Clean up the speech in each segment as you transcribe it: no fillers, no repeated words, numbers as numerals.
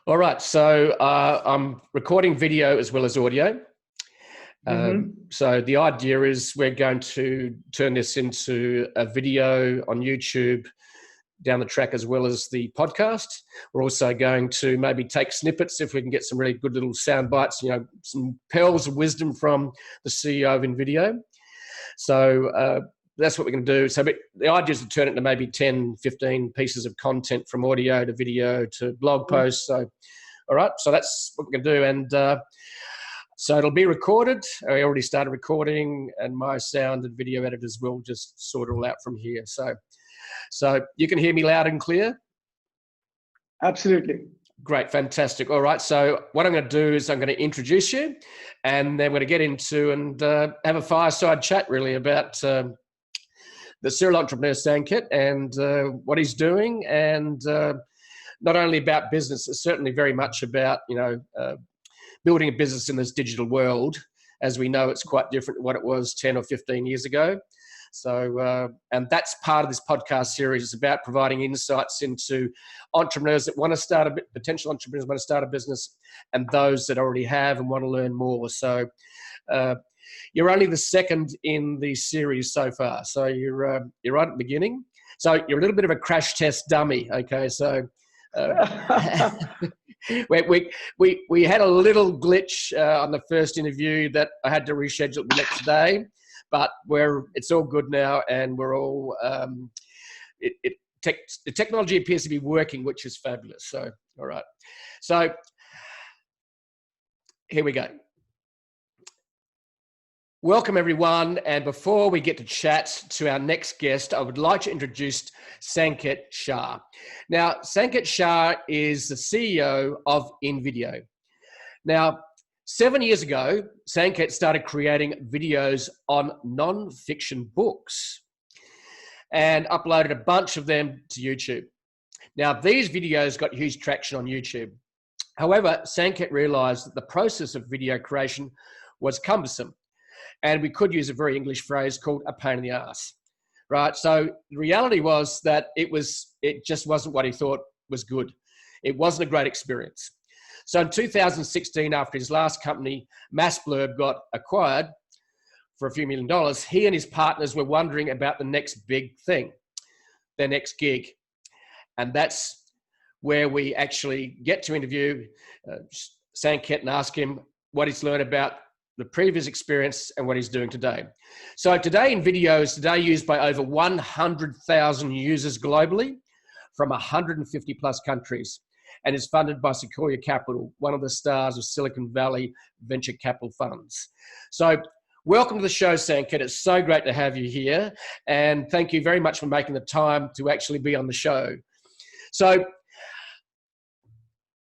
All right, so I'm recording video as well as audio. So the idea is we're going to turn this into a video on YouTube down the track as well as the podcast. We're also going to maybe take snippets if we can get some really good little sound bites, you know, some pearls of wisdom from the CEO of InVideo. So that's what we're going to do. So the idea is to turn it into maybe 10, 15 pieces of content from audio to video to blog posts. So, all right, so that's what we're going to do. And so it'll be recorded. I already started recording, and my sound and video editors will just sort it all out from here. So you can hear me loud and clear? Absolutely. Great, fantastic. All right, so what I'm going to do is I'm going to introduce you, and then we're going to get into and have a fireside chat really about the serial entrepreneur Sanket and what he's doing, and not only about business, it's certainly very much about, you know, building a business in this digital world. As we know, it's quite different to what it was 10 or 15 years ago. So, and that's part of this podcast series, is about providing insights into entrepreneurs that want to start potential entrepreneurs want to start a business, and those that already have and want to learn more. So, you're only the second in the series so far. So you're right at the beginning. So you're a little bit of a crash test dummy. Okay, so. We had a little glitch on the first interview that I had to reschedule the next day, but it's all good now, and we're all the technology appears to be working, which is fabulous. So all right, so here we go. Welcome everyone, and before we get to chat to our next guest, I would like to introduce Sanket Shah. Now, Sanket Shah is the CEO of InVideo. Now, 7 years ago, Sanket started creating videos on non-fiction books and uploaded a bunch of them to YouTube. Now, these videos got huge traction on YouTube. However, Sanket realized that the process of video creation was cumbersome, and we could use a very English phrase called a pain in the ass, right? So the reality was that it just wasn't what he thought was good. It wasn't a great experience. So in 2016, after his last company, MassBlurb, got acquired for a few $1 million, he and his partners were wondering about the next big thing, their next gig. And that's where we actually get to interview Sanket and ask him what he's learned about the previous experience and what he's doing today. So today InVideo is today used by over 100,000 users globally from 150 plus countries, and is funded by Sequoia Capital, one of the stars of Silicon Valley venture capital funds. So welcome to the show, Sanket. It's so great to have you here, and thank you very much for making the time to actually be on the show. So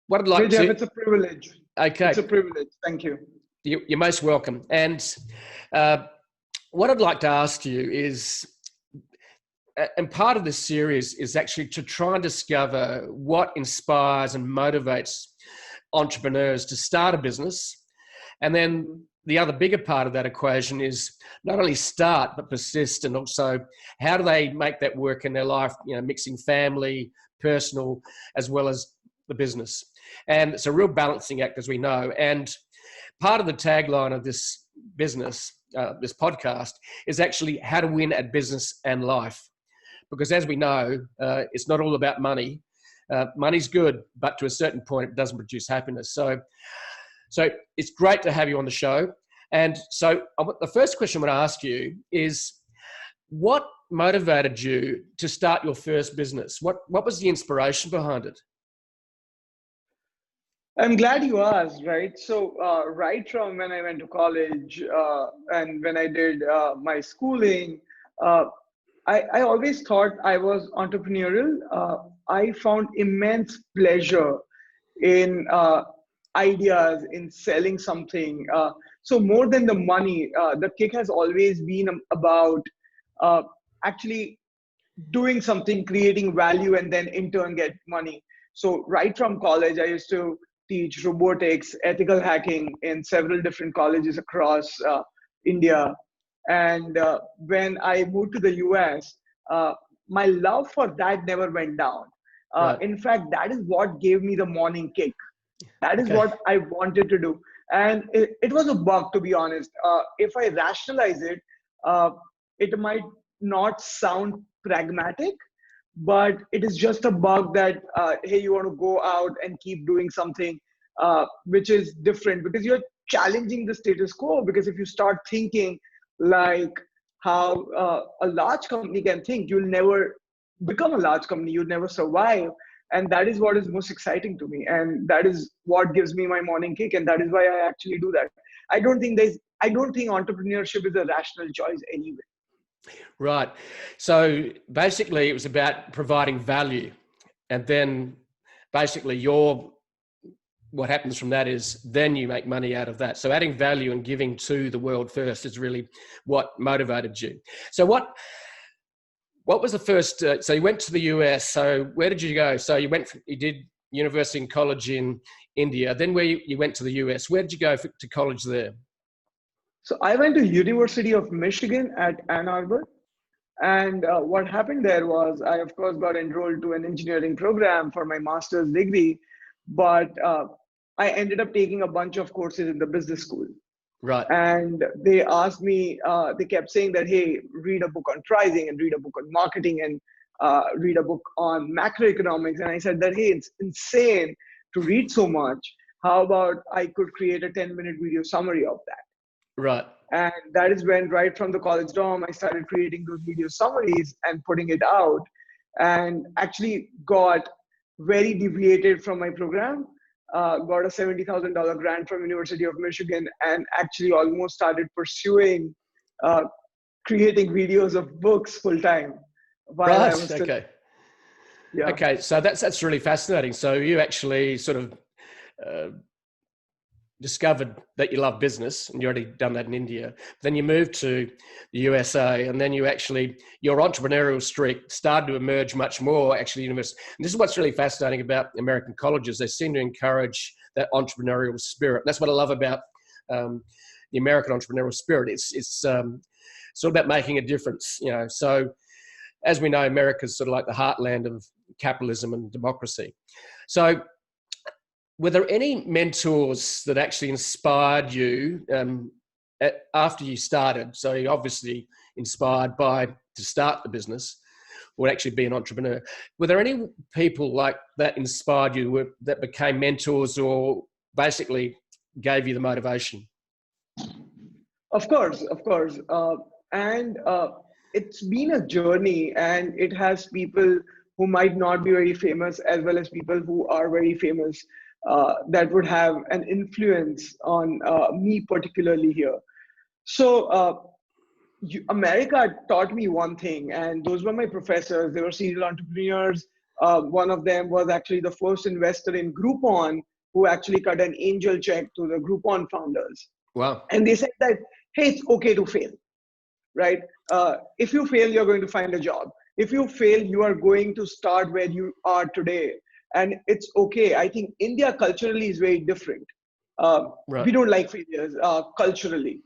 what I'd like to... It's a privilege. Okay. It's a privilege. Thank you. You're most welcome. And what I'd like to ask you is, and part of this series is actually to try and discover what inspires and motivates entrepreneurs to start a business. And then the other bigger part of that equation is not only start, but persist, and also how do they make that work in their life, you know, mixing family, personal, as well as the business. And it's a real balancing act, as we know. And part of the tagline of this business, this podcast, is actually how to win at business and life. Because as we know, it's not all about money. Money's good, but to a certain point, it doesn't produce happiness. So it's great to have you on the show. And so the first question I'm going to ask you is, what motivated you to start your first business? What was the inspiration behind it? I'm glad you asked, right? So right from when I went to college and when I did my schooling, I always thought I was entrepreneurial. I found immense pleasure in ideas, in selling something. So more than the money, the kick has always been about actually doing something, creating value, and then in turn get money. So right from college, I used to teach robotics, ethical hacking in several different colleges across India. And when I moved to the US, my love for that never went down. Right. In fact, that is what gave me the morning kick. That is Okay. what I wanted to do. And it was a bug, to be honest. If I rationalize it, uh, it might not sound pragmatic, but it is just a bug that, hey, you want to go out and keep doing something which is different, because you're challenging the status quo. Because if you start thinking like how a large company can think, you'll never become a large company, you'll never survive. And that is what is most exciting to me, and that is what gives me my morning kick, and that is why I actually do that. I don't think entrepreneurship is a rational choice anyway. Right. So basically, it was about providing value, and then basically what happens from that is then you make money out of that. So adding value and giving to the world first is really what motivated you. So what was the first? So you went to the US. So where did you go? So you did university and college in India. Then you went to the US. Where did you go to college there? So I went to University of Michigan at Ann Arbor. And what happened there was, I of course got enrolled to an engineering program for my master's degree, but I ended up taking a bunch of courses in the business school. Right. And they asked me, they kept saying that, hey, read a book on pricing and read a book on marketing and read a book on macroeconomics. And I said that, hey, it's insane to read so much. How about I could create a 10-minute video summary of that? Right. And that is when, right from the college dorm, I started creating those video summaries and putting it out, and actually got very deviated from my program. Got a $70,000 grant from University of Michigan, and actually almost started pursuing uh, creating videos of books full time while I Right. was still, Okay. yeah. Okay. So that's really fascinating. So you actually sort of uh, discovered that you love business, and you already done that in India. Then you moved to the USA, and then your entrepreneurial streak started to emerge much more actually. University. And this is what's really fascinating about American colleges. They seem to encourage that entrepreneurial spirit. That's what I love about the American entrepreneurial spirit. It's all about making a difference, you know. So as we know, America is sort of like the heartland of capitalism and democracy. So were there any mentors that actually inspired you after you started? So you're obviously inspired to start the business or actually be an entrepreneur. Were there any people like that inspired you that became mentors or basically gave you the motivation? Of course. And it's been a journey, and it has people who might not be very famous as well as people who are very famous that would have an influence on me, particularly here. So, America taught me one thing, and those were my professors. They were serial entrepreneurs. One of them was actually the first investor in Groupon, who actually cut an angel check to the Groupon founders. Wow. And they said that, hey, it's okay to fail, right? If you fail, you're going to find a job. If you fail, you are going to start where you are today. And it's okay. I think India culturally is very different. Right. We don't like failures culturally.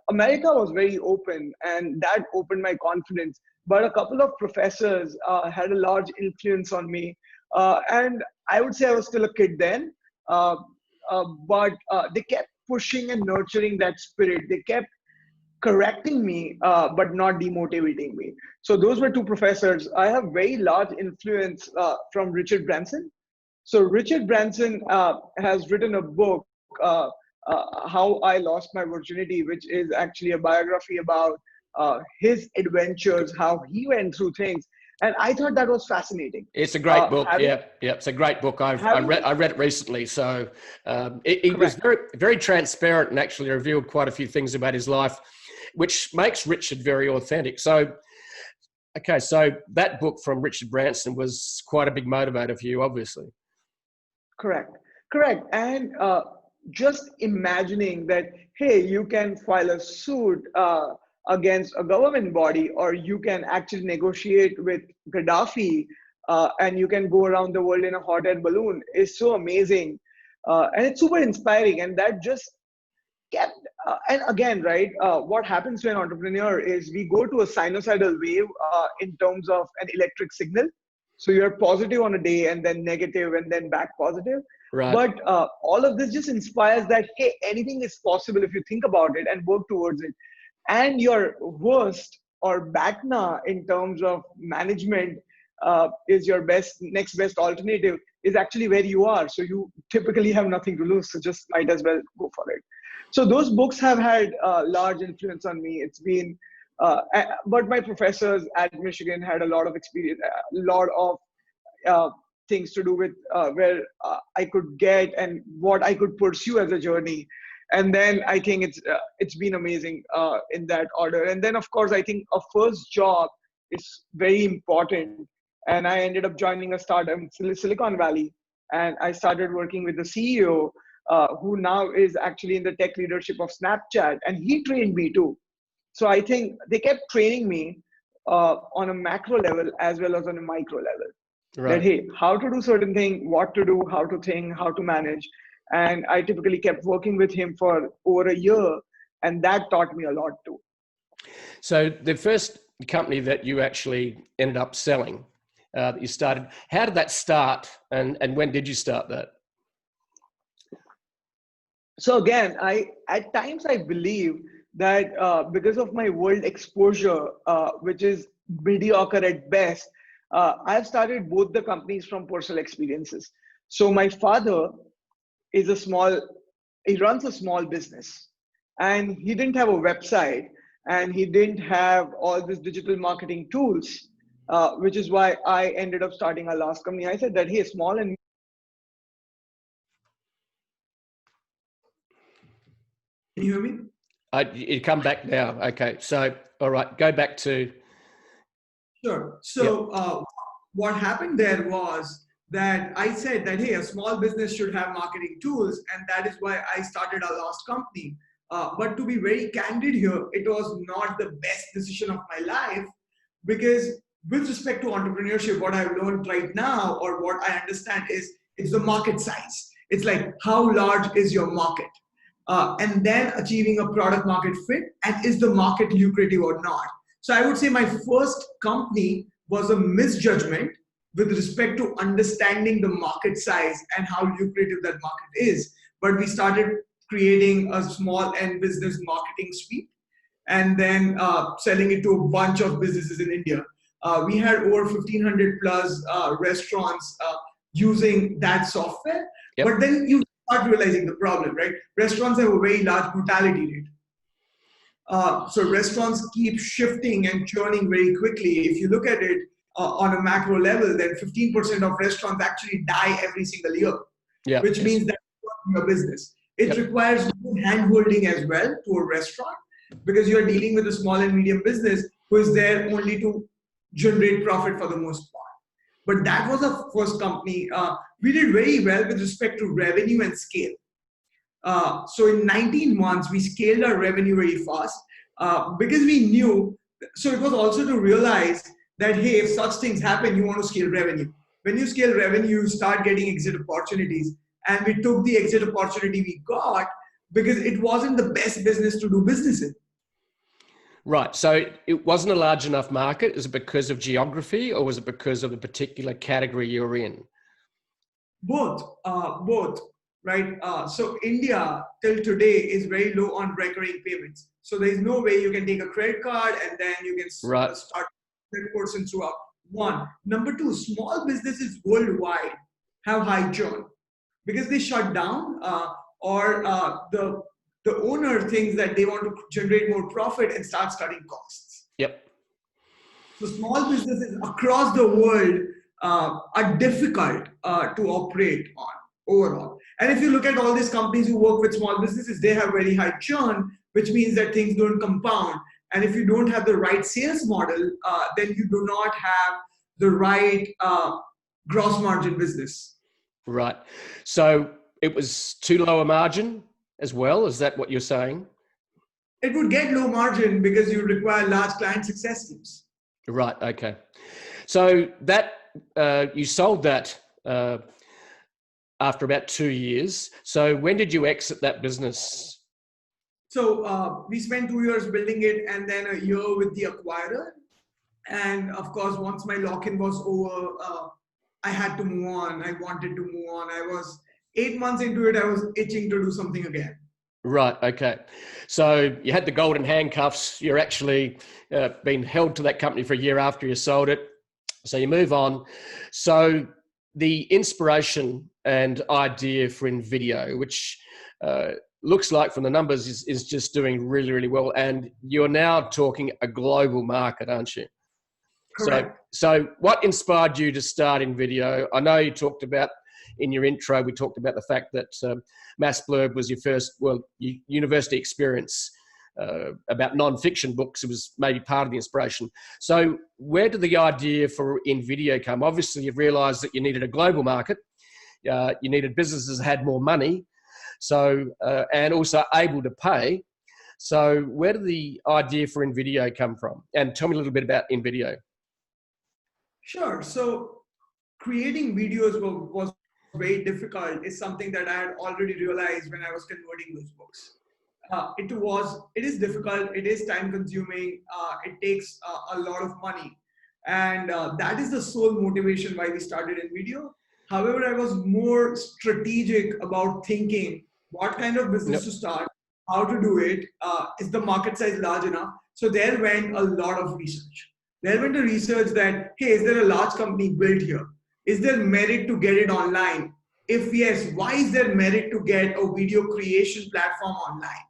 America was very open, and that opened my confidence. But a couple of professors had a large influence on me. And I would say I was still a kid then, uh, but they kept pushing and nurturing that spirit. They kept correcting me, but not demotivating me. So those were two professors. I have very large influence from Richard Branson. So Richard Branson has written a book, How I Lost My Virginity, which is actually a biography about his adventures, how he went through things. And I thought that was fascinating. It's a great book. Having, Yeah, yeah, it's a great book. I having, read it recently. So it was correct. very very transparent and actually revealed quite a few things about his life, which makes Richard very authentic. So okay, so that book from Richard Branson was quite a big motivator for you, obviously. Correct, correct. And just imagining that, hey, you can file a suit against a government body, or you can actually negotiate with Gaddafi, and you can go around the world in a hot air balloon is so amazing. And it's super inspiring. And that just kept, and again, right, what happens to an entrepreneur is we go to a sinusoidal wave in terms of an electric signal. So you're positive on a day and then negative and then back positive. Right. But all of this just inspires that, hey, anything is possible if you think about it and work towards it. And your worst or BATNA in terms of management is your next best alternative is actually where you are. So you typically have nothing to lose. So just might as well go for it. So those books have had large influence on me. It's been, but my professors at Michigan had a lot of experience, a lot of uh, things to do with where I could get and what I could pursue as a journey. And then I think it's been amazing in that order. And then of course I think a first job is very important. And I ended up joining a startup in Silicon Valley, and I started working with the CEO, who now is actually in the tech leadership of Snapchat, and he trained me too. So I think they kept training me on a macro level as well as on a micro level. That, Right. hey, how to do certain thing, what to do, how to think, how to manage. And I typically kept working with him for over a year, and that taught me a lot too. So the first company that you actually ended up selling, that you started, how did that start, and when did you start that? So again, I at times I believe that because of my world exposure, which is mediocre at best, I've started both the companies from personal experiences. So my father is a small, he runs a small business, and he didn't have a website, and he didn't have all these digital marketing tools, which is why I ended up starting our last company. I said that, hey, small and Can you hear me? You come back now. Okay. So, all right, go back to, Sure. yep. So what happened there was that I said that, hey, a small business should have marketing tools, and that is why I started our last company. But to be very candid here, it was not the best decision of my life, because with respect to entrepreneurship, what I've learned right now, or what I understand, is it's the market size. It's like, how large is your market? And then achieving a product market fit, and is the market lucrative or not? So I would say my first company was a misjudgment with respect to understanding the market size and how lucrative that market is. But we started creating a small end business marketing suite, and then selling it to a bunch of businesses in India. We had over 1,500 plus restaurants using that software. Yep. But then you start realizing the problem, right? Restaurants have a very large mortality rate. So restaurants keep shifting and churning very quickly. If you look at it on a macro level, then 15% of restaurants actually die every single year, Yeah. which means that your business. It Yep. requires hand-holding as well to a restaurant, because you're dealing with a small and medium business who is there only to generate profit for the most part. But that was our first company. We did very well with respect to revenue and scale. So in 19 months, we scaled our revenue very fast because we knew. So it was also to realize that, hey, if such things happen, you want to scale revenue. When you scale revenue, you start getting exit opportunities. And we took the exit opportunity we got because it wasn't the best business to do business in. Right. So it wasn't a large enough market. Is it because of geography, or was it because of the particular category you're in? Both, right? So India till today is very low on recurring payments. So there is no way you can take a credit card and then you can Right. start that person throughout. One. Number two, small businesses worldwide have high churn because they shut down, or the owner thinks that they want to generate more profit and starts cutting costs. Yep. So small businesses across the world are difficult to operate on overall. And if you look at all these companies who work with small businesses, they have very high churn, which means that things don't compound. And if you don't have the right sales model, then you do not have the right gross margin business. Right. So it was too low a margin as well. Is that what you're saying? It would get low margin because you require large client success teams. Right. Okay. So that you sold that after about 2 years. So when did you exit that business? So we spent 2 years building it, and then a year with the acquirer. And of course, once my lock-in was over, I had to move on. I wanted to move on. I was 8 months into it, I was itching to do something again. Right. Okay. So you had the golden handcuffs. You're actually been held to that company for a year after you sold it. So you move on. So the inspiration and idea for InVideo, which looks like from the numbers is just doing really, really well. And you're now talking a global market, aren't you? Correct. So what inspired you to start InVideo? I know you talked about in your intro, we talked about the fact that MassBlurb was your first, university experience about non-fiction books. It was maybe part of the inspiration. So where did the idea for InVideo come? Obviously, you've realized that you needed a global market. You needed businesses that had more money, so and also able to pay. So where did the idea for InVideo come from? And tell me a little bit about InVideo. Sure. So creating videos was very difficult is something that I had already realized when I was converting those books. It is difficult, it is time consuming, it takes a lot of money. And that is the sole motivation why we started InVideo. However, I was more strategic about thinking what kind of business to start, how to do it, is the market size large enough? So there went a lot of research. There went a research that, hey, is there a large company built here? Is there merit to get it online? If yes, why is there merit to get a video creation platform online?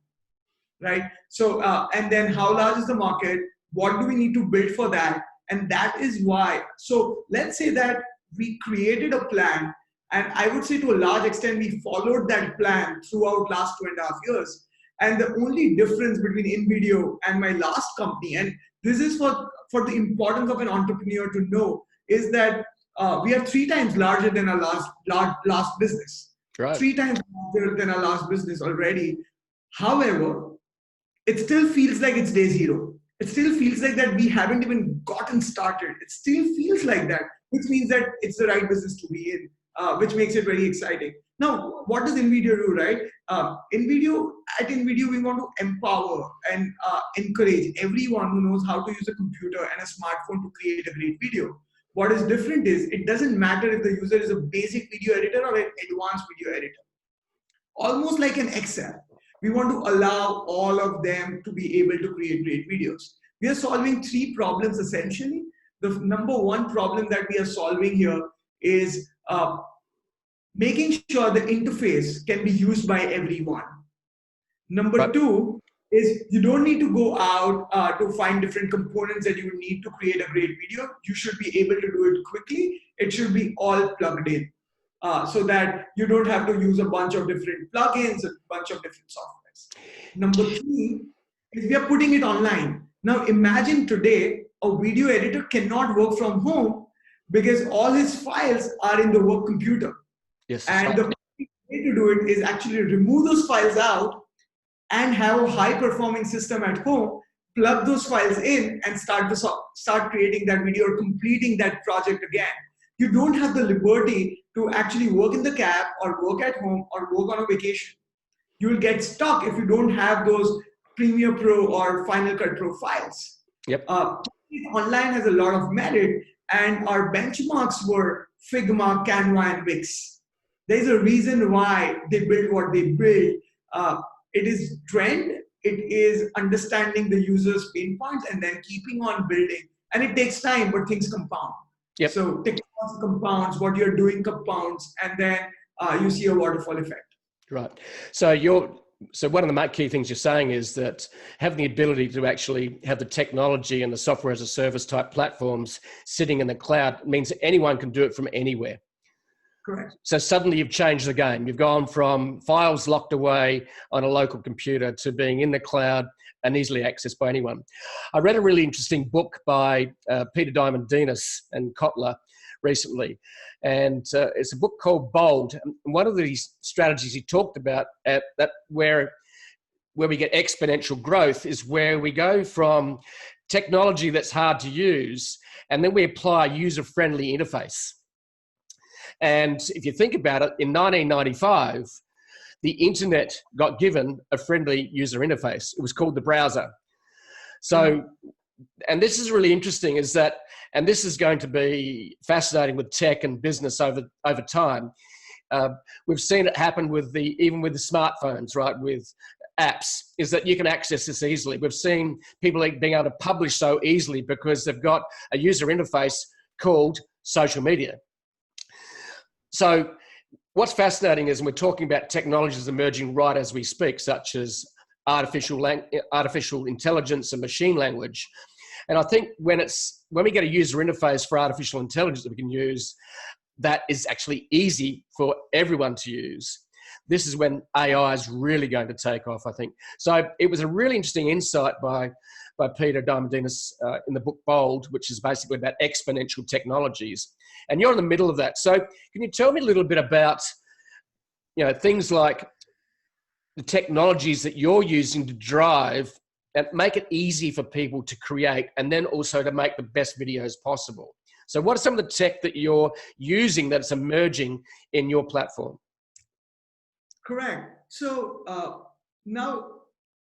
Right? So, and then how large is the market? What do we need to build for that? And that is why. So let's say that we created a plan, and I would say to a large extent, we followed that plan throughout last 2.5 years. And the only difference between InVideo and my last company, and this is for the importance of an entrepreneur to know, is that we are 3 times larger than our last business. Right. 3 times larger than our last business already. However, it still feels like it's day zero. It still feels like that we haven't even gotten started. It still feels like that, which means that it's the right business to be in, which makes it very exciting. Now, what does InVideo do, right? At InVideo, we want to empower and encourage everyone who knows how to use a computer and a smartphone to create a great video. What is different is it doesn't matter if the user is a basic video editor or an advanced video editor. Almost like an Excel. We want to allow all of them to be able to create great videos. We are solving 3 problems essentially. The number 1 problem that we are solving here is making sure the interface can be used by everyone. Number 2 is you don't need to go out to find different components that you need to create a great video. You should be able to do it quickly. It should be all plugged in. So that you don't have to use a bunch of different plugins, a bunch of different softwares. Number 3 is we are putting it online. Now imagine today a video editor cannot work from home because all his files are in the work computer. Yes. And the way to do it is actually remove those files out and have a high performing system at home, plug those files in and start creating that video or completing that project again. You don't have the liberty to actually work in the cab or work at home or work on a vacation. You will get stuck if you don't have those Premiere Pro or Final Cut Pro files. Yep. Online has a lot of merit, and our benchmarks were Figma, Canva, and Wix. There's a reason why they build what they build. It is trend. It is understanding the user's pain points and then keeping on building. And it takes time, but things compound. Yep. So technology compounds, what you're doing compounds, and then you see a waterfall effect. Right. So one of the key things you're saying is that having the ability to actually have the technology and the software as a service type platforms sitting in the cloud means that anyone can do it from anywhere. Correct. So suddenly you've changed the game. You've gone from files locked away on a local computer to being in the cloud and easily accessed by anyone. I read a really interesting book by Peter Diamandouros and Kotler recently, and it's a book called Bold. And one of these strategies he talked about that where we get exponential growth is where we go from technology that's hard to use, and then we apply a user-friendly interface. And if you think about it, in 1995, the internet got given a friendly user interface. It was called the browser. So, and this is really interesting is that, and this is going to be fascinating with tech and business over time. we've seen it happen with even with the smartphones, right? With apps, is that you can access this easily. We've seen people being able to publish so easily because they've got a user interface called social media. So what's fascinating is, and we're talking about technologies emerging right as we speak, such as artificial intelligence and machine language. And I think when we get a user interface for artificial intelligence that we can use, that is actually easy for everyone to use, this is when AI is really going to take off, I think. So it was a really interesting insight by Peter Diamandouros in the book Bold, which is basically about exponential technologies. And you're in the middle of that. So can you tell me a little bit about, things like the technologies that you're using to drive and make it easy for people to create, and then also to make the best videos possible? So what are some of the tech that you're using that's emerging in your platform? Correct. So now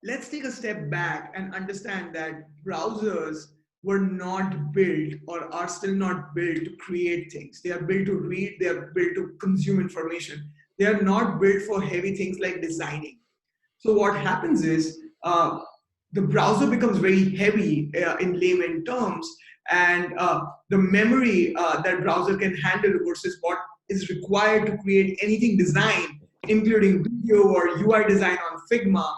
let's take a step back and understand that browsers were not built, or are still not built, to create things. They are built to read, they are built to consume information. They are not built for heavy things like designing. So what happens is the browser becomes very heavy in layman terms, and the memory that browser can handle versus what is required to create anything designed, including video or UI design on Figma,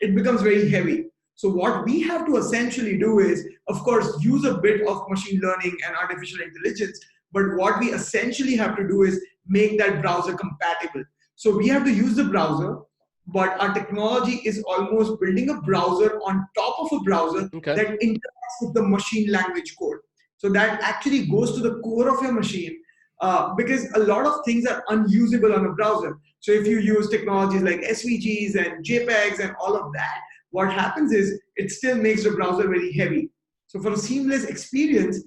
it becomes very heavy. So what we have to essentially do is, of course, use a bit of machine learning and artificial intelligence, but what we essentially have to do is make that browser compatible. So we have to use the browser, but our technology is almost building a browser on top of a browser that interacts with the machine language code. So that actually goes to the core of your machine, because a lot of things are unusable on a browser. So if you use technologies like SVGs and JPEGs and all of that, what happens is it still makes the browser very heavy. So for a seamless experience,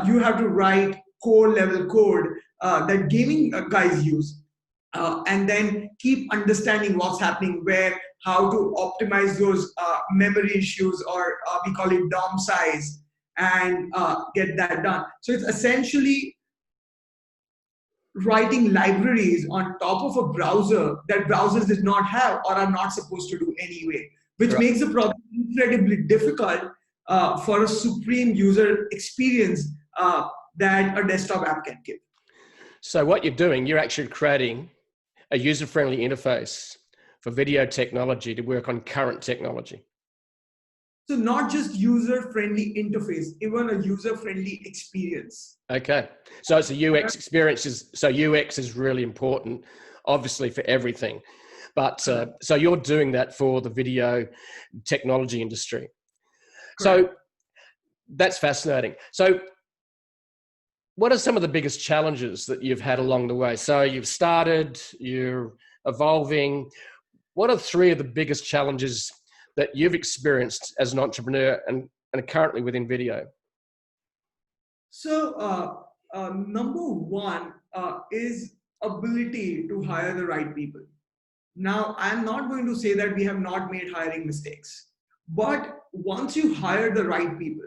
you have to write core level code that gaming guys use. And then keep understanding what's happening where, how to optimize those memory issues, or we call it DOM size, and get that done. So it's essentially writing libraries on top of a browser that browsers did not have or are not supposed to do anyway, which makes the problem incredibly difficult for a supreme user experience that a desktop app can give. So what you're doing, you're actually creating a user-friendly interface for video technology to work on current technology. So not just user-friendly interface, even a user-friendly experience. Okay, so it's a UX experience. So UX is really important, obviously, for everything. But so you're doing that for the video technology industry. Correct. So that's fascinating. So what are some of the biggest challenges that you've had along the way? So you've started, you're evolving. What are three of the biggest challenges that you've experienced as an entrepreneur and currently within video? So number one is ability to hire the right people. Now, I'm not going to say that we have not made hiring mistakes, but once you hire the right people,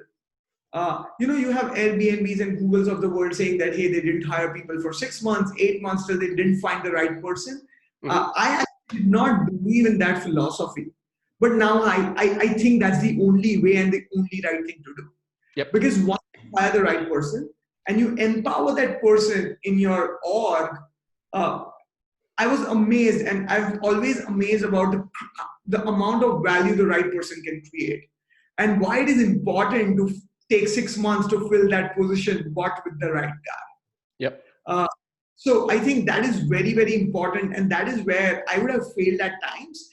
you have Airbnbs and Googles of the world saying that, hey, they didn't hire people for 6 months, 8 months till they didn't find the right person. I actually did not believe in that philosophy. But now I think that's the only way and the only right thing to do. Yep. Because once you hire the right person and you empower that person in your org, I was amazed, and I'm always amazed about the amount of value the right person can create, and why it is important to take 6 months to fill that position, but with the right guy. Yep. So I think that is very, very important, and that is where I would have failed at times.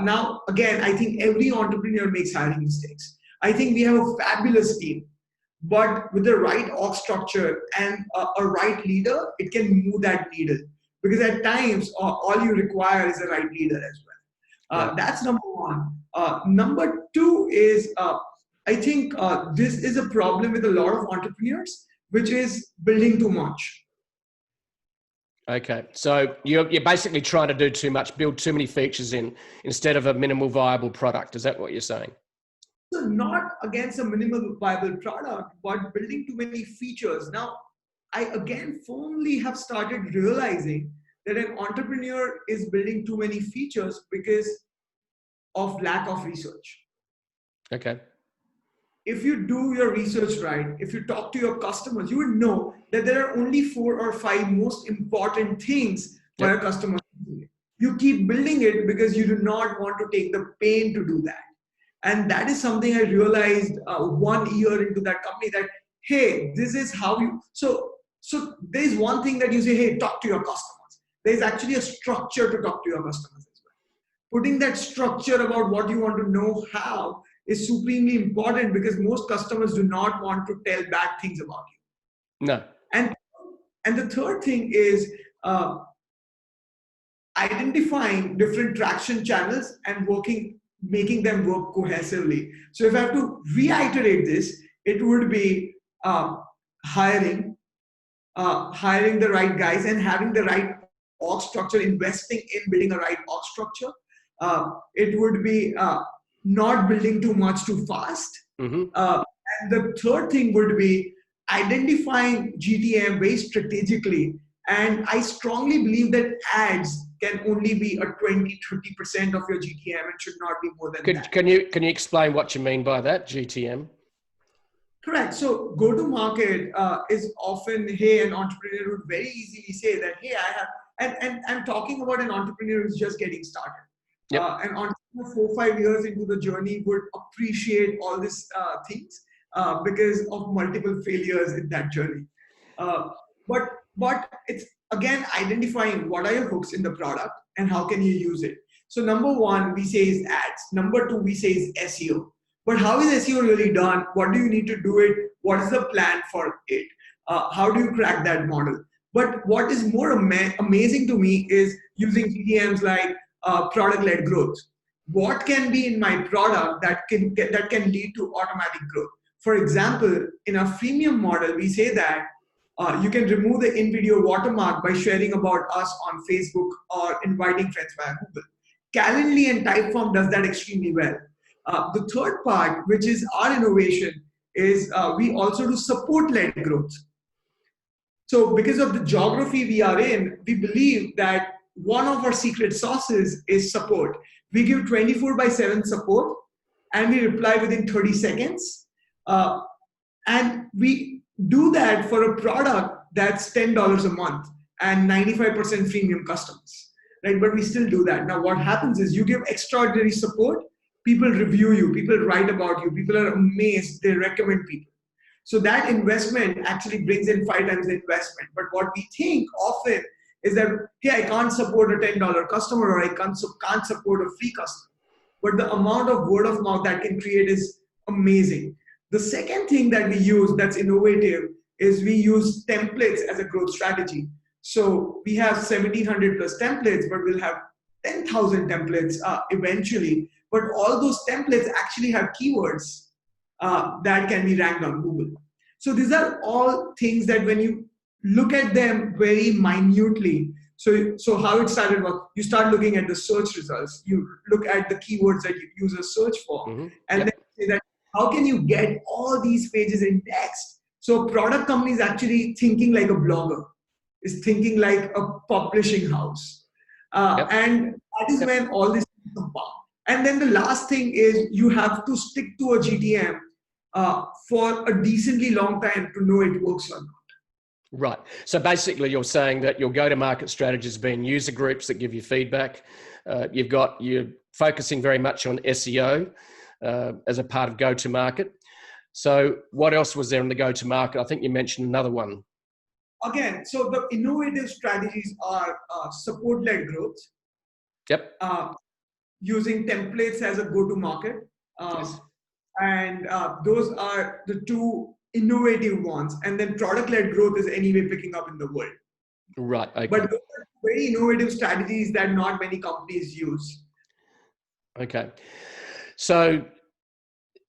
Now, again, I think every entrepreneur makes hiring mistakes. I think we have a fabulous team, but with the right org structure and a right leader, it can move that needle. Because at times, all you require is a right leader as well. That's number one. Number two is, I think this is a problem with a lot of entrepreneurs, which is building too much. Okay, so you're basically trying to do too much, build too many features in instead of a minimal viable product. Is that what you're saying? So not against a minimal viable product, but building too many features. Now, I again firmly have started realizing that an entrepreneur is building too many features because of lack of research. Okay. If you do your research right, if you talk to your customers, you would know that there are only 4 or 5 most important things why a customer is doing it. You keep building it because you do not want to take the pain to do that. And that is something I realized 1 year into that company, that, hey, this is how you, so there's one thing that you say, hey, talk to your customers. There's actually a structure to talk to your customers as well. Putting that structure about what you want to know how is supremely important, because most customers do not want to tell bad things about you. No. And the third thing is identifying different traction channels and making them work cohesively. So if I have to reiterate this, it would be hiring the right guys and having the right org structure, investing in building a right org structure. It would be not building too much too fast. And the third thing would be identifying GTM very strategically. And I strongly believe that ads can only be a 20-30% of your GTM and should not be more than that. Can you explain what you mean by that, GTM? Correct. So go-to-market is often, hey, an entrepreneur would very easily say that, hey, I have, and I'm talking about an entrepreneur who's just getting started. An entrepreneur 4 or 5 years into the journey would appreciate all these things because of multiple failures in that journey. But it's, again, identifying what are your hooks in the product and how can you use it. So number 1, we say is ads. Number 2, we say is SEO. But how is SEO really done? What do you need to do it? What is the plan for it? How do you crack that model? But what is more amazing to me is using GTMs like product-led growth. What can be in my product that can lead to automatic growth? For example, in a freemium model, we say that you can remove the InVideo watermark by sharing about us on Facebook or inviting friends via Google. Calendly and Typeform does that extremely well. The third part, which is our innovation, is we also do support-led growth. So because of the geography we are in, we believe that one of our secret sauces is support. We give 24/7 support and we reply within 30 seconds. And we do that for a product that's $10 a month and 95% freemium customers, right? But we still do that. Now, what happens is you give extraordinary support, people review you, people write about you, people are amazed, they recommend people. So that investment actually brings in 5 times the investment. But what we think often is that, hey, I can't support a $10 customer, or I can't support a free customer. But the amount of word of mouth that can create is amazing. The second thing that we use that's innovative is we use templates as a growth strategy. So we have 1,700 plus templates, but we'll have 10,000 templates eventually. But all those templates actually have keywords that can be ranked on Google. So these are all things that when you look at them very minutely, so how it started was you start looking at the search results, you look at the keywords that users search for, and then say that how can you get all these pages indexed? So product company is actually thinking like a blogger, is thinking like a publishing house. And that is when all this compound. And then the last thing is you have to stick to a GTM for a decently long time to know it works or not. Right. So basically you're saying that your go-to-market strategy has been user groups that give you feedback. You're focusing very much on SEO as a part of go-to-market. So what else was there in the go-to-market? I think you mentioned another one. Again, so the innovative strategies are support-led growth. Yep. Using templates as a go-to-market. Yes. And those are the 2 innovative ones. And then product-led growth is anyway picking up in the world. Right. Okay. But those are very innovative strategies that not many companies use. Okay. So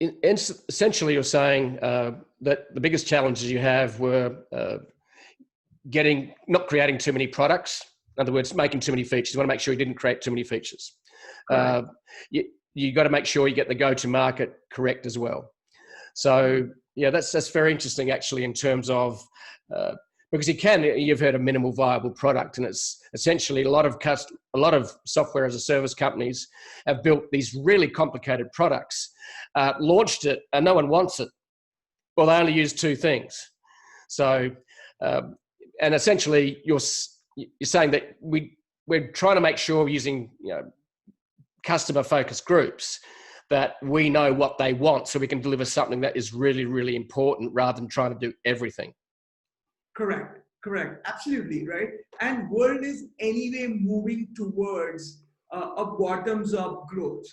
essentially you're saying that the biggest challenges you have were not creating too many products. In other words, making too many features. You want to make sure you didn't create too many features. You got to make sure you get the go-to-market correct as well. So yeah, that's very interesting actually in terms of Because you've heard of minimal viable product, and it's essentially a lot of software as a service companies have built these really complicated products, launched it, and no one wants it. Well, they only use two things. So, and essentially you're saying that we're trying to make sure we're using, customer focused groups, that we know what they want so we can deliver something that is really, really important rather than trying to do everything. Correct. Absolutely, right? And world is anyway moving towards a bottoms-up growth.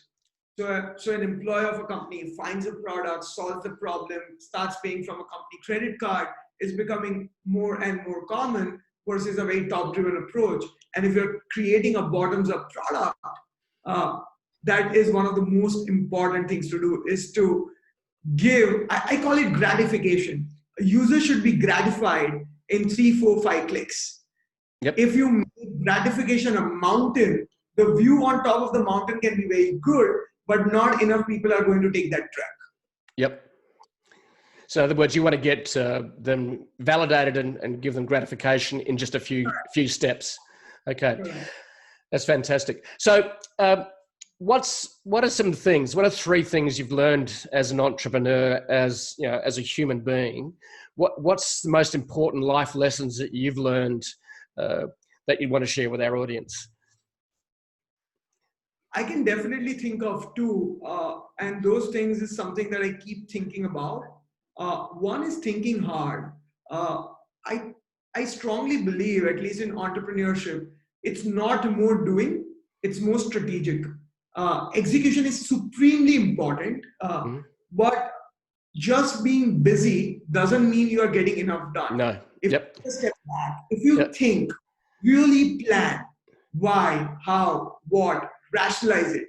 So an employee of a company finds a product, solves the problem, starts paying from a company credit card is becoming more and more common versus a very top-driven approach. And if you're creating a bottoms-up product, that is one of the most important things to do, is to give, I call it gratification. A user should be gratified in 3, 4, 5 clicks. Yep. If you make gratification a mountain, the view on top of the mountain can be very good, but not enough people are going to take that trek. Yep. So in other words, you want to get them validated and give them gratification in just a few steps. Okay. Correct. That's fantastic. So what are some things, what are 3 things you've learned as an entrepreneur, as a human being? What's the most important life lessons that you've learned that you want to share with our audience? I can definitely think of 2, and those things is something that I keep thinking about. One is thinking hard. I strongly believe, at least in entrepreneurship, it's not more doing, it's more strategic. Execution is supremely important, but just being busy doesn't mean you are getting enough done. No. If you step back, if you think, really plan, why, how, what, rationalize it,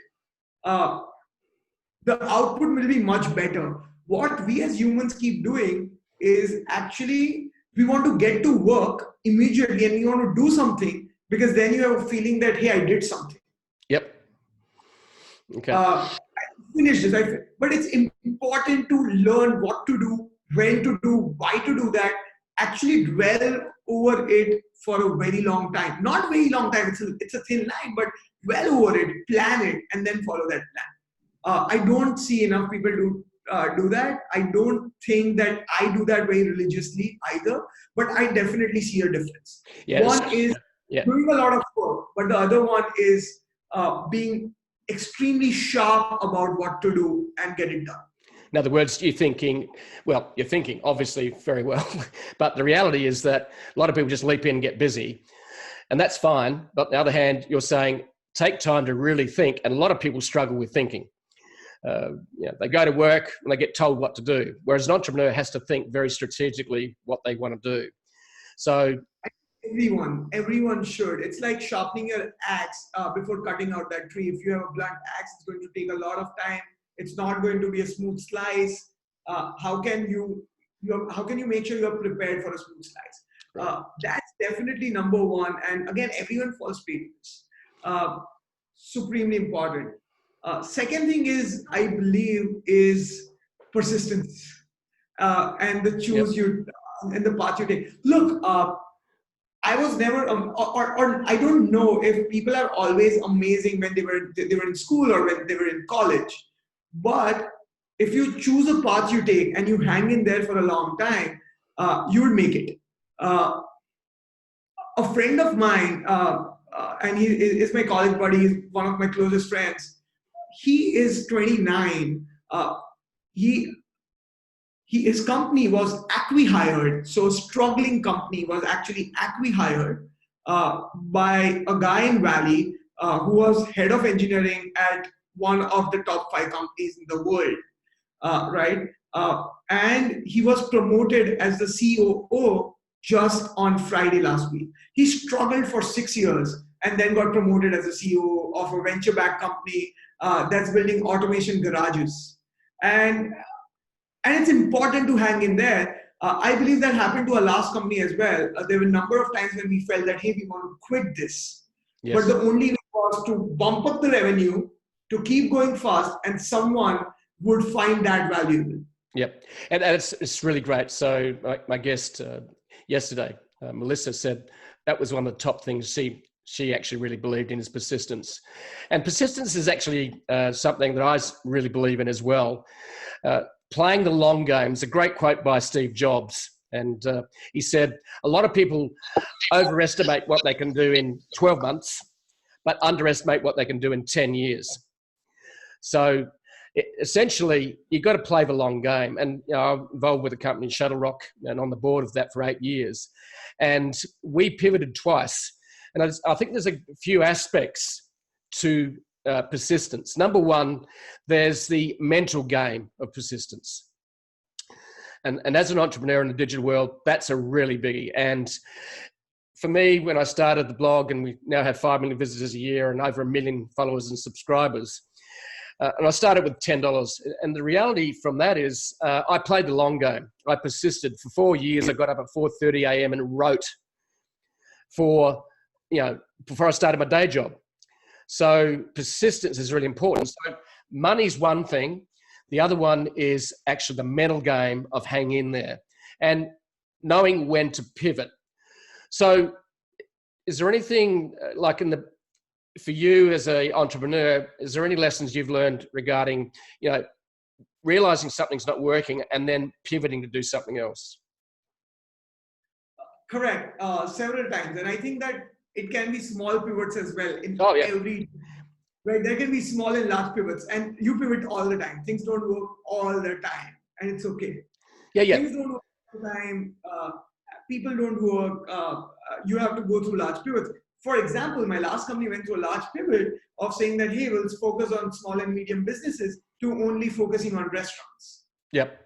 the output will be much better. What we as humans keep doing is actually, we want to get to work immediately and we want to do something because then you have a feeling that, hey, I did something. Yep. Okay. I finished this, but it's important to learn what to do, when to do, why to do that, actually dwell over it for a very long time. Not very long time, it's a thin line, but dwell over it, plan it, and then follow that plan. I don't see enough people do that. I don't think that I do that very religiously either, but I definitely see a difference. Yes. One is doing a lot of work, but the other one is being extremely sharp about what to do and get it done. In other words, you're thinking obviously very well, but the reality is that a lot of people just leap in and get busy, and that's fine. But on the other hand, you're saying take time to really think, and a lot of people struggle with thinking. They go to work and they get told what to do, whereas an entrepreneur has to think very strategically what they want to do. So everyone should. It's like sharpening your axe before cutting out that tree. If you have a blunt axe, it's going to take a lot of time. It's not going to be a smooth slice. How can you make sure you're prepared for a smooth slice? That's definitely number one. And again, everyone falls prey to this. Supremely important. Second thing is, I believe, is persistence and the choose you and the path you take. Look, I was never, or I don't know if people are always amazing when they were in school or when they were in college. But if you choose a path you take and you hang in there for a long time, you will make it. A friend of mine, and he is my college buddy, he's one of my closest friends. He is 29. His company was acqui-hired. So struggling company was actually acqui-hired by a guy in Valley who was head of engineering at one of the top 5 companies in the world, right? And he was promoted as the COO just on Friday last week. He struggled for 6 years and then got promoted as the CEO of a venture-backed company that's building automation garages. And it's important to hang in there. I believe that happened to our last company as well. There were a number of times when we felt that, hey, we want to quit this. Yes. But the only way was to bump up the revenue, to keep going fast, and someone would find that valuable. Yep. And it's really great. So my guest yesterday, Melissa said that was one of the top things she actually really believed in, is persistence. And persistence is actually something that I really believe in as well. Playing the long game is a great quote by Steve Jobs. And he said, a lot of people overestimate what they can do in 12 months, but underestimate what they can do in 10 years. So essentially, you've got to play the long game. And I'm involved with a company, Shuttle Rock, and on the board of that for 8 years. And we pivoted twice. And I think there's a few aspects to persistence. Number one, there's the mental game of persistence. And as an entrepreneur in the digital world, that's a really biggie. And for me, when I started the blog, and we now have 5 million visitors a year and over 1 million followers and subscribers, and I started with $10. And the reality from that is I played the long game. I persisted for 4 years. I got up at 4:30 a.m. and wrote before I started my day job. So persistence is really important. So money's one thing. The other one is actually the mental game of hang in there and knowing when to pivot. So is there anything like for you as an entrepreneur, is there any lessons you've learned regarding, realizing something's not working and then pivoting to do something else? Correct. Several times. And I think that it can be small pivots as well right? There can be small and large pivots, and you pivot all the time. Things don't work all the time, and it's okay. Things don't work all the time. People don't work. You have to go through large pivots. For example, my last company went through a large pivot of saying that, hey, we'll focus on small and medium businesses to only focusing on restaurants. Yep.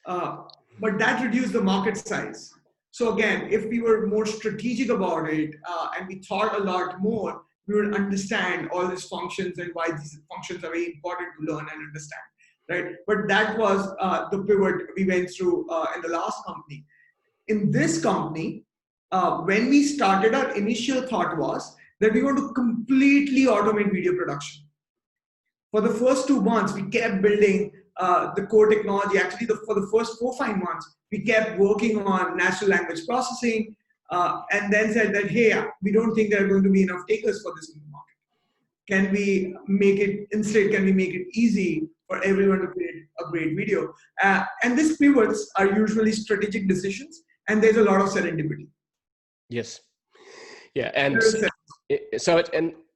But that reduced the market size. So again, if we were more strategic about it and we thought a lot more, we would understand all these functions and why these functions are very important to learn and understand, right? But that was the pivot we went through in the last company. In this company, when we started, our initial thought was that we want to completely automate video production. For the first 2 months, we kept building the core technology. Actually, for the first 4-5 months, we kept working on natural language processing, and then said that, hey, we don't think there are going to be enough takers for this in the market. Can we make it easy for everyone to create a great video? And these pivots are usually strategic decisions, and there's a lot of serendipity. Yes. Yeah.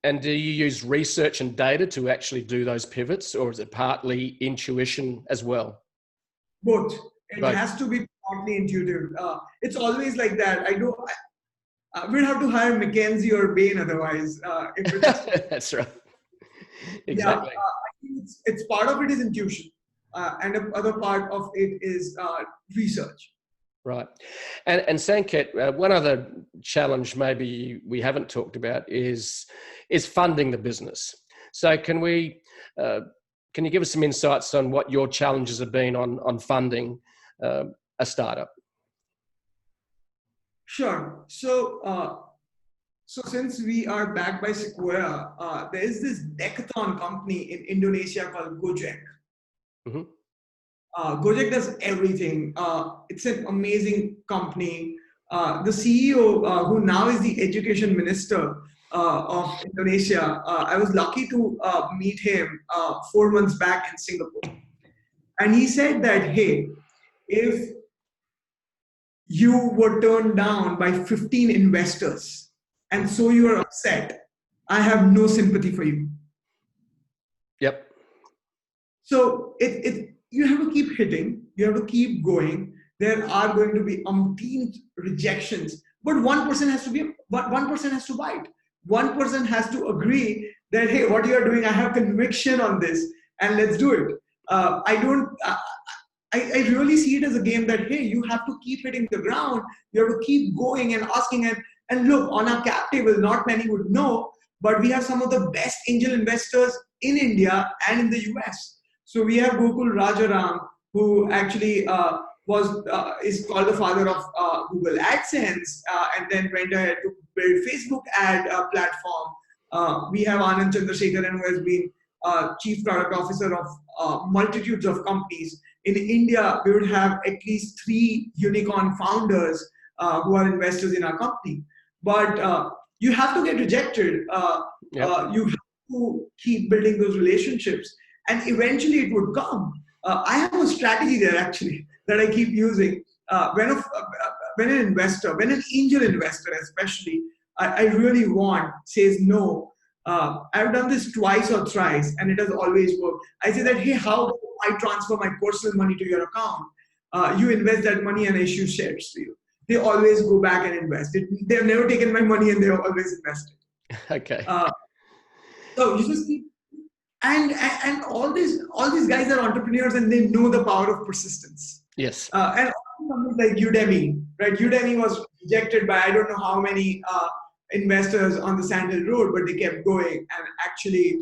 And do you use research and data to actually do those pivots, or is it partly intuition as well? Both. It has to be partly intuitive. It's always like that. We'd have to hire McKinsey or Bain otherwise. That's right. Exactly. Yeah, I think it's part of it is intuition, and the other part of it is research. Right. And Sanket, one other challenge maybe we haven't talked about is funding the business. So can you give us some insights on what your challenges have been on funding a startup? Sure. So since we are backed by Sequoia, there is this decathlon company in Indonesia called Gojek. Mm-hmm. Gojek does everything. It's an amazing company. The CEO, who now is the education minister of Indonesia, I was lucky to meet him 4 months back in Singapore. And he said that, hey, if you were turned down by 15 investors and so you are upset, I have no sympathy for you. Yep. So you have to keep hitting, you have to keep going. There are going to be umpteen rejections, but one person has to bite. One person has to agree that, hey, what you are doing, I have conviction on this, and let's do it. I really see it as a game that, hey, you have to keep hitting the ground. You have to keep going and asking. And look, on our cap table, not many would know, but we have some of the best angel investors in India and in the US. So we have Gokul Rajaram, who actually is called the father of Google AdSense, and then went ahead to build Facebook ad platform. We have Anand Chandrasekharan, who has been chief product officer of multitudes of companies. In India, we would have at least 3 unicorn founders who are investors in our company. But you have to get rejected. You have to keep building those relationships, and eventually it would come. I have a strategy there actually that I keep using. When an investor, when an angel investor especially, I really want, says no, I've done this twice or thrice and it has always worked. I say that, hey, how do I transfer my personal money to your account? You invest that money and I issue shares to you. They always go back and invest. They've never taken my money and they've always invested. Okay. So you just keep, and all these guys are entrepreneurs and they know the power of persistence. Yes. And something like Udemy, right? Udemy was rejected by I don't know how many investors on the Sandal Road, but they kept going and actually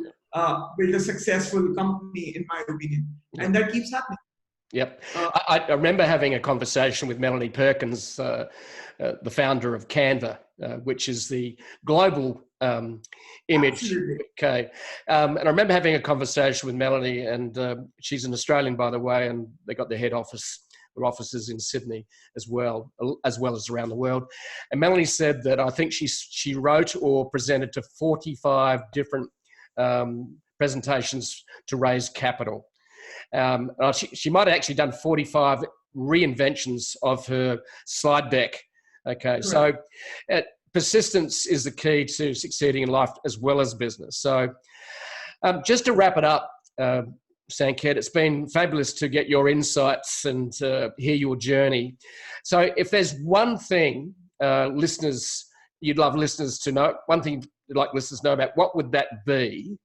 built a successful company, in my opinion. Yep. And that keeps happening. Yep. I remember having a conversation with Melanie Perkins, the founder of Canva, which is the global image. Absolutely. Okay. And I remember having a conversation with Melanie, and she's an Australian, by the way, and they got their head office, their offices in Sydney as well as around the world. And Melanie said that I think she wrote or presented to 45 different presentations to raise capital. She might have actually done 45 reinventions of her slide deck. Okay, so persistence is the key to succeeding in life as well as business. So just to wrap it up, Sanket, it's been fabulous to get your insights and hear your journey. So if there's one thing you'd love listeners to know, one thing you'd like listeners to know about, what would that be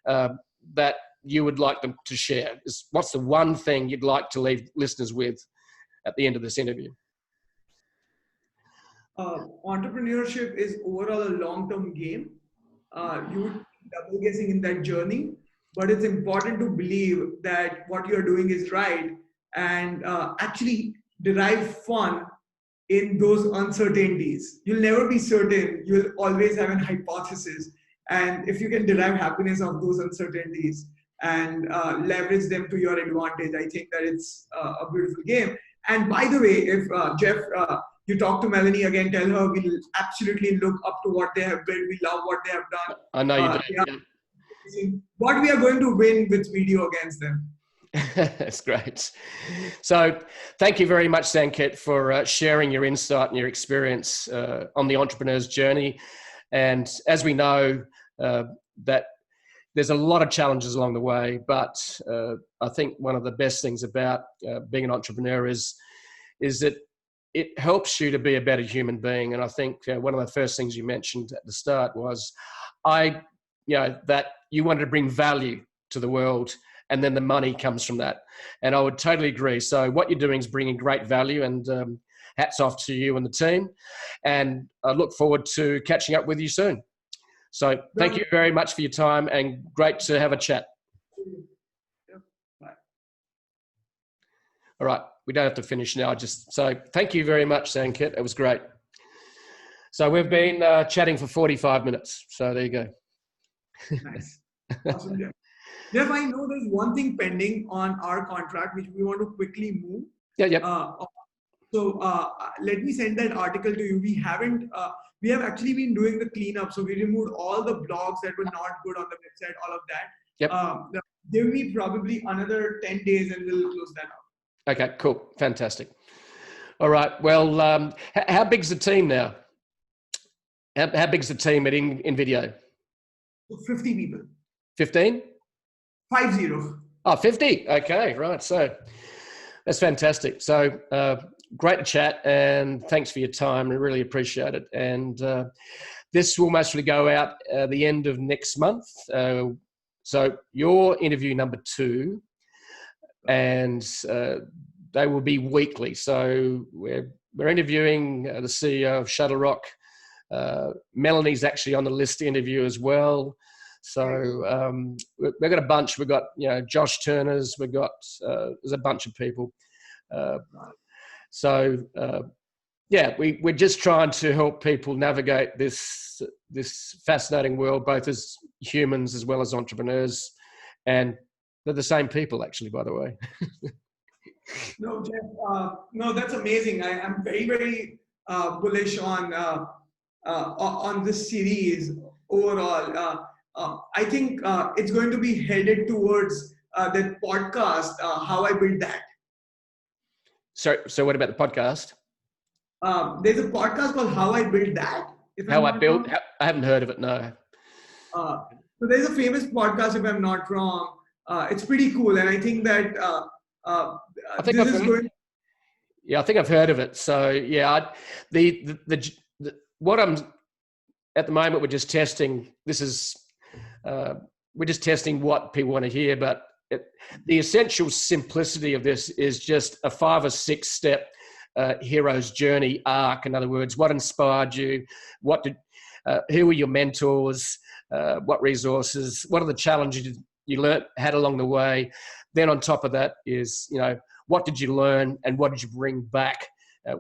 that you would like them to share? What's the one thing you'd like to leave listeners with at the end of this interview? Entrepreneurship is overall a long-term game. You would be double guessing in that journey, but it's important to believe that what you're doing is right and actually derive fun in those uncertainties. You'll never be certain. You'll always have an hypothesis. And if you can derive happiness of those uncertainties and leverage them to your advantage, I think that it's a beautiful game. And by the way, if Jeff, you talk to Melanie again, tell her we'll absolutely look up to what they have built. We love what they have done. I know you do. Yeah. But we are going to win with video against them. That's great. So thank you very much, Sanket, for sharing your insight and your experience on the entrepreneur's journey. And as we know, that there's a lot of challenges along the way, but I think one of the best things about being an entrepreneur is that it helps you to be a better human being. And I think one of the first things you mentioned at the start was that you wanted to bring value to the world, and then the money comes from that. And I would totally agree. So what you're doing is bringing great value, and hats off to you and the team. And I look forward to catching up with you soon. So thank you very much for your time, and great to have a chat. All right, we don't have to finish now. So thank you very much, Sanket. It was great. So we've been chatting for 45 minutes. So there you go. Nice. Awesome, Jeff. Jeff, I know there's one thing pending on our contract, which we want to quickly move. Yeah. So let me send that article to you. We have actually been doing the cleanup. So we removed all the blogs that were not good on the website, all of that. Yep. Give me probably another 10 days and we'll close that out. Okay, cool. Fantastic. All right. Well, how big's the team now? How big's the team at InVideo? 50 people. 15? 50. Oh, 50. Okay, right. So that's fantastic. So great to chat, and thanks for your time. I really appreciate it. And this will mostly go out at the end of next month. So your interview number 2, and they will be weekly. So we're interviewing the CEO of Shuttle Rock. Melanie's actually on the list to interview as well. So we've got a bunch. We've got Josh Turner's. We've got there's a bunch of people. We're just trying to help people navigate this fascinating world, both as humans as well as entrepreneurs, and they're the same people, actually, by the way. No, Jeff. No, that's amazing. I'm very, very bullish on this series overall. I think it's going to be headed towards that podcast, How I Built That. So what about the podcast? There's a podcast called How I Built That. I haven't heard of it, no. So there's a famous podcast, if I'm not wrong. It's pretty cool, and I think that I think I've heard of it. So yeah, what I'm at the moment, we're just testing. We're just testing what people want to hear, but the essential simplicity of this is just a 5 or 6 step hero's journey arc. In other words, what inspired you? Who were your mentors? What resources? What are the challenges you had along the way? Then on top of that is, what did you learn and what did you bring back?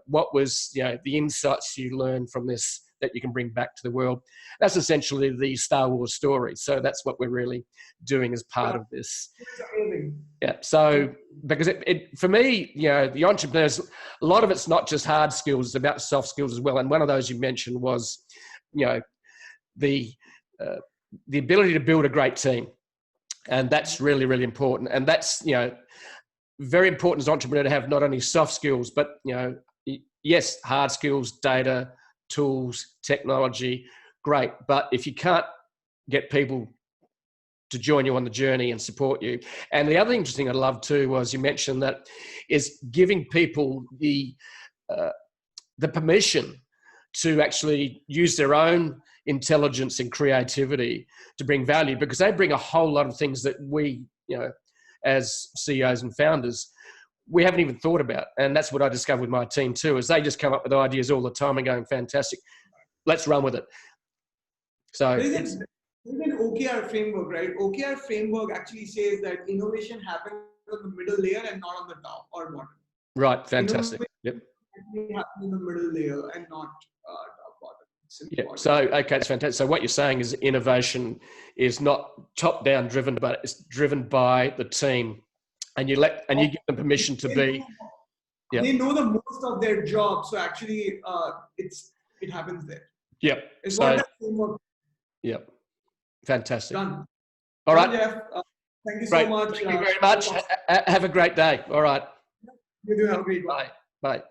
What was, the insights you learned from this that you can bring back to the world? That's essentially the Star Wars story. So that's what we're really doing as part of this. Yeah. So because it for me, the entrepreneurs, a lot of it's not just hard skills, it's about soft skills as well. And one of those you mentioned was, the ability to build a great team. And that's really, really important. And that's, very important as an entrepreneur to have not only soft skills, but, yes, hard skills, data, tools, technology, great. But if you can't get people to join you on the journey and support you. And the other interesting I love too was you mentioned that is giving people the permission to actually use their own intelligence and creativity to bring value, because they bring a whole lot of things that we, as CEOs and founders, we haven't even thought about. And that's what I discovered with my team too, is they just come up with ideas all the time and going, fantastic, let's run with it. So there's an OKR framework, right? OKR framework actually says that innovation happens on the middle layer and not on the top or bottom. Right, fantastic. Yep. It happens in the middle layer and not top bottom. Yeah. So okay, it's fantastic. So what you're saying is innovation is not top down driven, but it's driven by the team, and you give them permission to be. Yeah. They know the most of their job, so actually, it happens there. Yep. It's so, what that framework. Yep. Fantastic. Done. All right. Jeff, thank you Great. so much. Thank you very much. Have a great day. All right. You do have a great one. Bye. Bye.